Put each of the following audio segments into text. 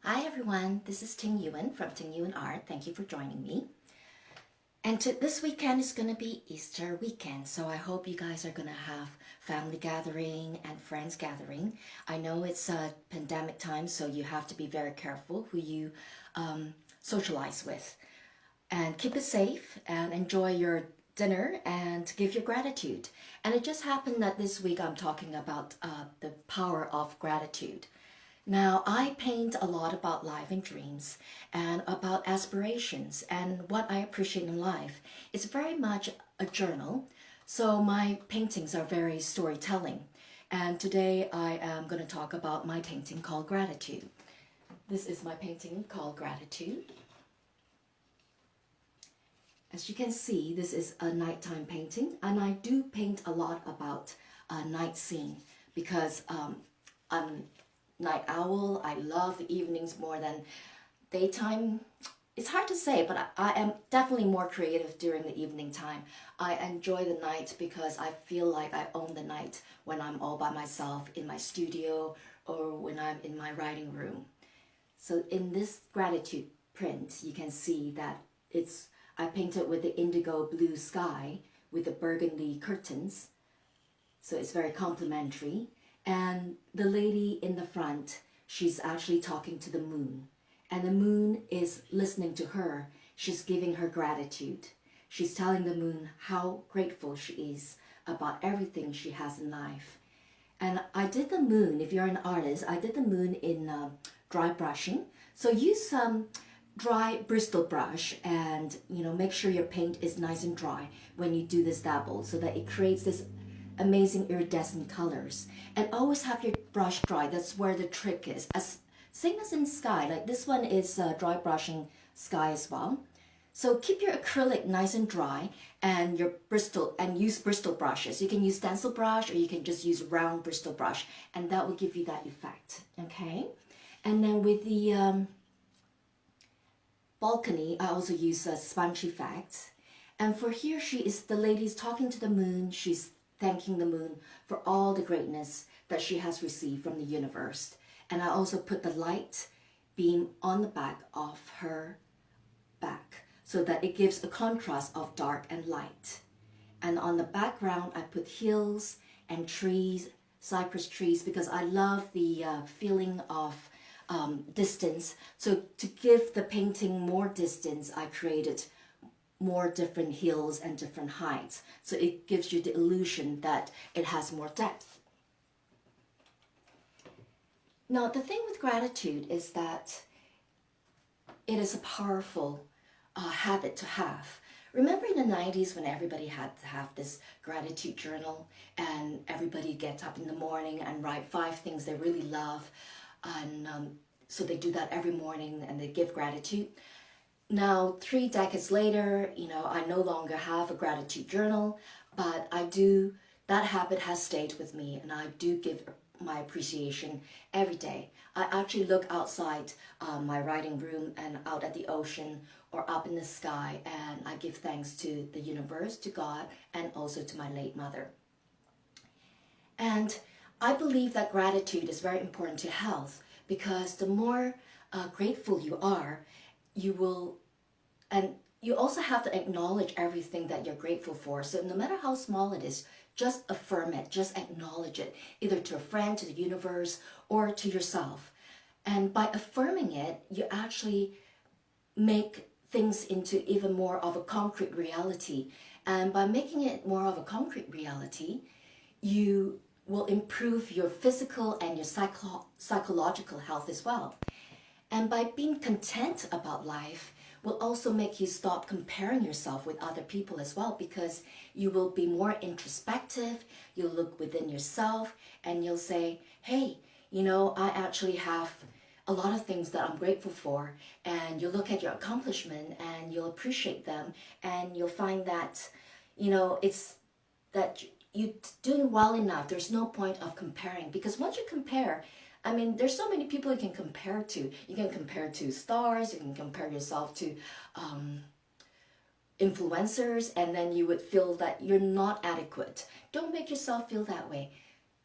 Hi everyone, this is Ting Yuan from Ting Yuan Art. Thank you for joining me. And this weekend is going to be Easter weekend, so I hope you guys are going to have family gathering and friends gathering. I know it's a pandemic time, so you have to be very careful who you socialize with. And keep it safe and enjoy your dinner and give your gratitude. And it just happened that this week I'm talking about the power of gratitude. Now, I paint a lot about life and dreams and about aspirations and what I appreciate in life. It's very much a journal, so my paintings are very storytelling. And today I am going to talk about my painting called Gratitude. This is my painting called Gratitude. As you can see, this is a nighttime painting, and I do paint a lot about a night scene because I'm night owl. I love the evenings more than daytime. It's hard to say, but I am definitely more creative during the evening time. I enjoy the night because I feel like I own the night when I'm all by myself in my studio or when I'm in my writing room. So in this gratitude print, you can see that I painted with the indigo blue sky with the burgundy curtains. So it's very complementary. And the lady in the front, she's actually talking to the moon. And the moon is listening to her. She's giving her gratitude. She's telling the moon how grateful she is about everything she has in life. And I did the moon, if you're an artist, I did the moon in dry brushing. So use some dry Bristol brush and make sure your paint is nice and dry when you do this dabble so that it creates this amazing iridescent colors. And always have your brush dry. That's where the trick is. Same as in sky, like this one is dry brushing sky as well. So keep your acrylic nice and dry and use Bristol brushes. You can use stencil brush or you can just use round Bristol brush and that will give you that effect, okay? And then with the balcony, I also use a sponge effect. And for here, the lady's talking to the moon. She's thanking the moon for all the greatness that she has received from the universe. And I also put the light beam on the back of her back so that it gives a contrast of dark and light. And on the background, I put hills and trees, cypress trees, because I love the feeling of distance. So to give the painting more distance, I created more different hills and different heights. So it gives you the illusion that it has more depth. Now, the thing with gratitude is that it is a powerful habit to have. Remember in the 90s when everybody had to have this gratitude journal and everybody gets up in the morning and write 5 things they really love. And so they do that every morning and they give gratitude. Now, 3 decades later, I no longer have a gratitude journal, but that habit has stayed with me and I do give my appreciation every day. I actually look outside my writing room and out at the ocean or up in the sky and I give thanks to the universe, to God, and also to my late mother. And I believe that gratitude is very important to health because the more grateful you are, and you also have to acknowledge everything that you're grateful for. So no matter how small it is, just affirm it, just acknowledge it, either to a friend, to the universe, or to yourself. And by affirming it, you actually make things into even more of a concrete reality. And by making it more of a concrete reality, you will improve your physical and your psychological health as well. And by being content about life will also make you stop comparing yourself with other people as well because you will be more introspective, you'll look within yourself and you'll say, hey, I actually have a lot of things that I'm grateful for, and you'll look at your accomplishment and you'll appreciate them and you'll find that, it's that you're doing well enough. There's no point of comparing because once you compare, there's so many people you can compare to. You can compare to stars, you can compare yourself to influencers, and then you would feel that you're not adequate. Don't make yourself feel that way.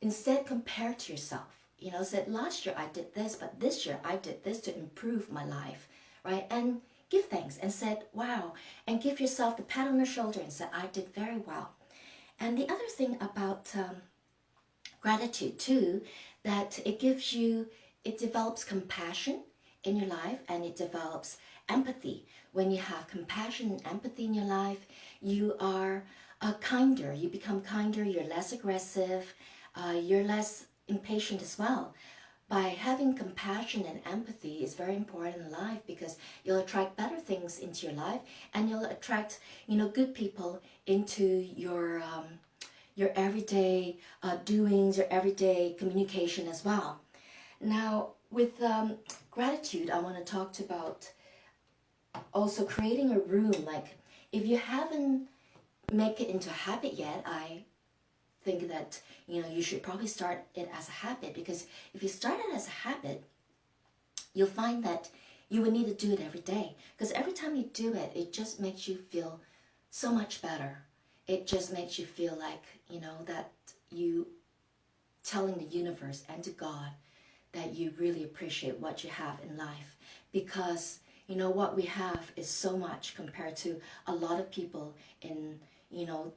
Instead, compare to yourself. said last year I did this, but this year I did this to improve my life, right? And give thanks and said, wow, and give yourself the pat on the shoulder and said, I did very well. And the other thing about gratitude too, that it develops compassion in your life, and it develops empathy. When you have compassion and empathy in your life, you are kinder, you become kinder, you're less aggressive, you're less impatient as well. By having compassion and empathy is very important in life, because you'll attract better things into your life, and you'll attract, good people into your everyday doings, your everyday communication as well. Now, with gratitude, I want to talk about also creating a room. Like, if you haven't make it into a habit yet, I think that you should probably start it as a habit, because if you start it as a habit, you'll find that you will need to do it every day, because every time you do it, it just makes you feel so much better. It just makes you feel like that you telling the universe and to God that you really appreciate what you have in life, because what we have is so much compared to a lot of people in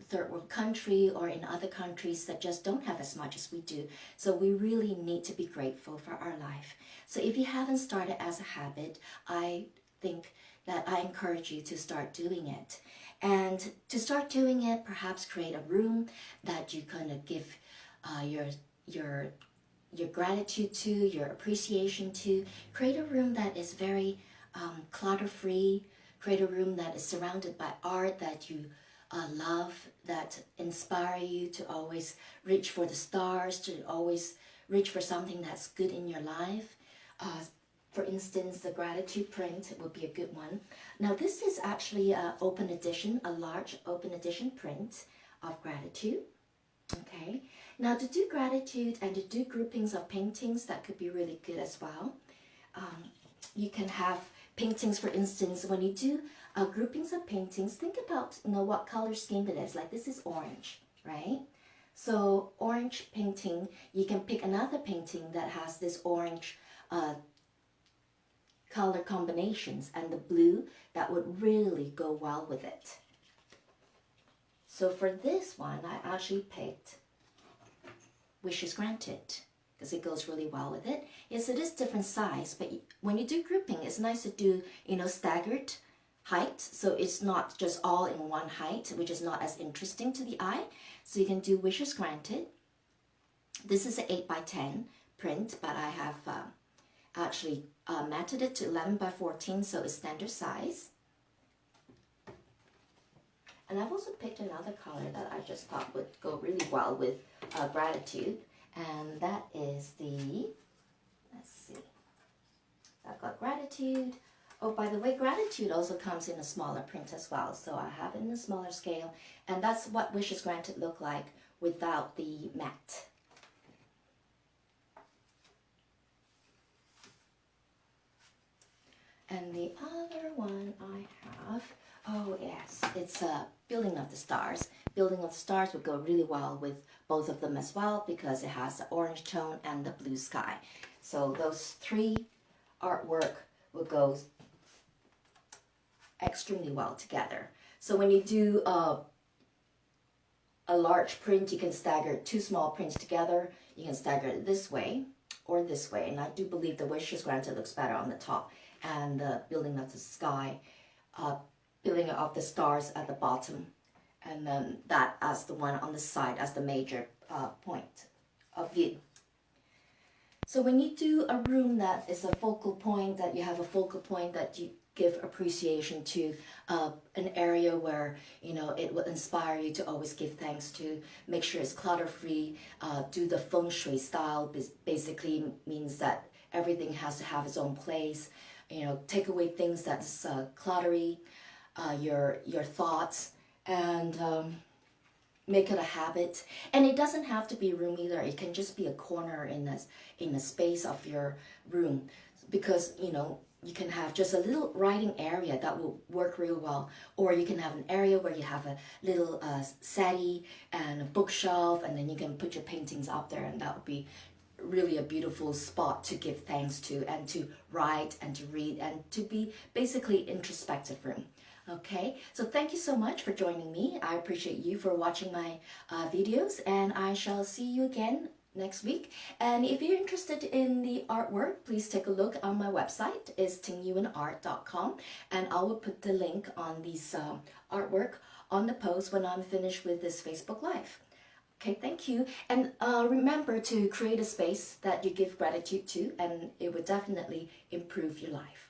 third world country or in other countries that just don't have as much as we do. So we really need to be grateful for our life. So if you haven't started as a habit, I think that I encourage you to start doing it. And to start doing it, perhaps create a room that you kind of give your gratitude to, your appreciation to. Create a room that is very clutter-free. Create a room that is surrounded by art that you love, that inspire you to always reach for the stars, to always reach for something that's good in your life. For instance, the gratitude print would be a good one. Now, this is actually an open edition, a large open edition print of gratitude. Okay. Now, to do gratitude and to do groupings of paintings, that could be really good as well. You can have paintings, for instance, when you do groupings of paintings, think about what color scheme it is. Like, this is orange, right? So orange painting, you can pick another painting that has this orange color combinations, and the blue that would really go well with it. So for this one, I actually picked Wishes Granted, because it goes really well with it. Yes, it is different size, but when you do grouping, it's nice to do, staggered height, so it's not just all in one height, which is not as interesting to the eye. So you can do Wishes Granted. This is an 8x10 print, but I have actually matted it to 11x14, so it's standard size. And I've also picked another color that I just thought would go really well with gratitude, and that is let's see, I've got gratitude. Oh, by the way, gratitude also comes in a smaller print as well, so I have it in a smaller scale, and that's what Wishes Granted look like without the mat. And the other one I have, oh yes, it's Building of the Stars. Building of the Stars would go really well with both of them as well, because it has the orange tone and the blue sky. So those three artwork will go extremely well together. So when you do a large print, you can stagger two small prints together. You can stagger it this way or this way, and I do believe the Wishes Granted looks better on the top, and the Building of the Sky, Building of the Stars at the bottom, and then that as the one on the side as the major point of view. So when you do a room that is a focal point, that you have a focal point that you give appreciation to, an area where it will inspire you to always give thanks to, make sure it's clutter-free, do the feng shui style, basically means that everything has to have its own place. Take away things that's cluttery, your thoughts, and make it a habit. And it doesn't have to be a room either. It can just be a corner in the space of your room, because you can have just a little writing area that will work real well, or you can have an area where you have a little settee and a bookshelf, and then you can put your paintings up there, and that would be really a beautiful spot to give thanks to, and to write and to read and to be basically introspective room. Okay, so thank you so much for joining me. I appreciate you for watching my videos, and I shall see you again next week. And if you're interested in the artwork, please take a look on my website. It's tingyuanart.com, and I will put the link on these artwork on the post when I'm finished with this Facebook Live. Okay, thank you. And remember to create a space that you give gratitude to, and it will definitely improve your life.